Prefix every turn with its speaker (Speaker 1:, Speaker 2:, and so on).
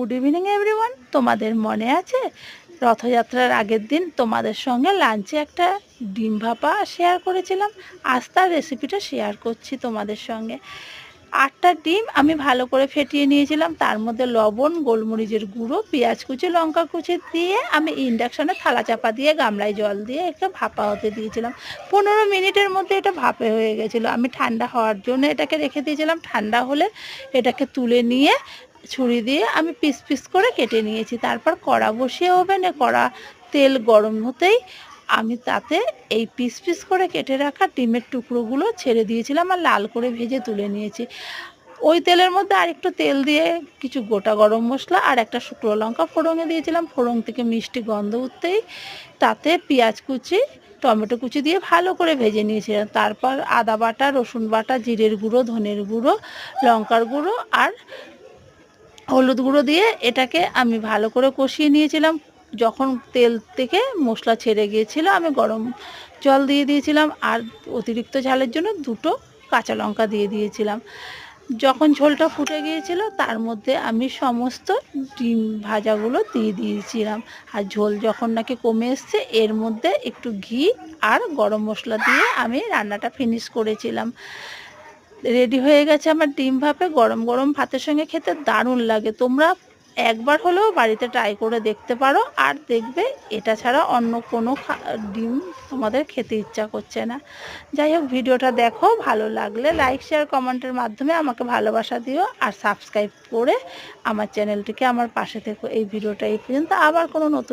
Speaker 1: Good evening everyone. তোমাদের মনে আছে রথযাত্রার আগের দিন তোমাদের সঙ্গে লাঞ্চে একটা ডিম ভাপা শেয়ার করেছিলাম? আজ তার রেসিপিটা শেয়ার করছি তোমাদের সঙ্গে। 8টা ডিম আমি ভালো করে ফেটিয়ে নিয়েছিলাম, তার মধ্যে লবণ, গোলমরিচের গুঁড়ো, পেঁয়াজ কুচি, লঙ্কা কুচি দিয়ে আমি ইন্ডাকশানে থালা চাপা দিয়ে গামলায় জল দিয়ে একটা ভাপা হতে দিয়েছিলাম। 15 মিনিটের মধ্যে এটা ভাপে হয়ে গেছিলো। আমি ঠান্ডা হওয়ার জন্য এটাকে রেখে দিয়েছিলাম। ঠান্ডা হলে এটাকে তুলে নিয়ে ছুরি দিয়ে আমি পিস পিস করে কেটে নিয়েছি। তারপর কড়া বসিয়ে ওভেনে, কড়া তেল গরম হতেই আমি তাতে এই পিস পিস করে কেটে রাখা ডিমের টুকরোগুলো ছেড়ে দিয়েছিলাম আর লাল করে ভেজে তুলে নিয়েছি। ওই তেলের মধ্যে আরেকটু তেল দিয়ে কিছু গোটা গরম মশলা আর একটা শুকনো লঙ্কা ফোড়নে দিয়েছিলাম। ফোড়ন থেকে মিষ্টি গন্ধ উঠতেই তাতে পেঁয়াজ কুচি, টমেটো কুচি দিয়ে ভালো করে ভেজে নিয়েছিলাম। তারপর আদা বাটা, রসুন বাটা, জিরের গুঁড়ো, ধনের গুঁড়ো, লঙ্কার গুঁড়ো আর হলুদ গুঁড়ো দিয়ে এটাকে আমি ভালো করে কষিয়ে নিয়েছিলাম। যখন তেল থেকে মশলা ছেড়ে গিয়েছিল আমি গরম জল দিয়ে দিয়েছিলাম আর অতিরিক্ত ঝালের জন্য 2টো কাঁচা লঙ্কা দিয়ে দিয়েছিলাম। যখন ঝোলটা ফুটে গিয়েছিল তার মধ্যে আমি সমস্ত ডিম ভাজাগুলো দিয়ে দিয়েছিলাম। আর ঝোল যখন নাকি কমে এসছে এর মধ্যে একটু ঘি আর গরম মশলা দিয়ে আমি রান্নাটা ফিনিশ করেছিলাম। রেডি হয়ে গেছে আমার ডিম ভাপে। গরম গরম ভাতের সঙ্গে খেতে দারুণ লাগে। তোমরা একবার হলেও বাড়িতে ট্রাই করে দেখতে পারো, আর দেখবে এটা ছাড়া অন্য কোনো ডিম তোমাদের খেতে ইচ্ছা করছে না। যাই হোক, ভিডিওটা দেখো, ভালো লাগলে লাইক শেয়ার কমেন্টের মাধ্যমে আমাকে ভালোবাসা দিও আর সাবস্ক্রাইব করে আমার চ্যানেলটিকে আমার পাশে থেকো। এই ভিডিওটা এই পর্যন্ত, আবার কোনো নতুন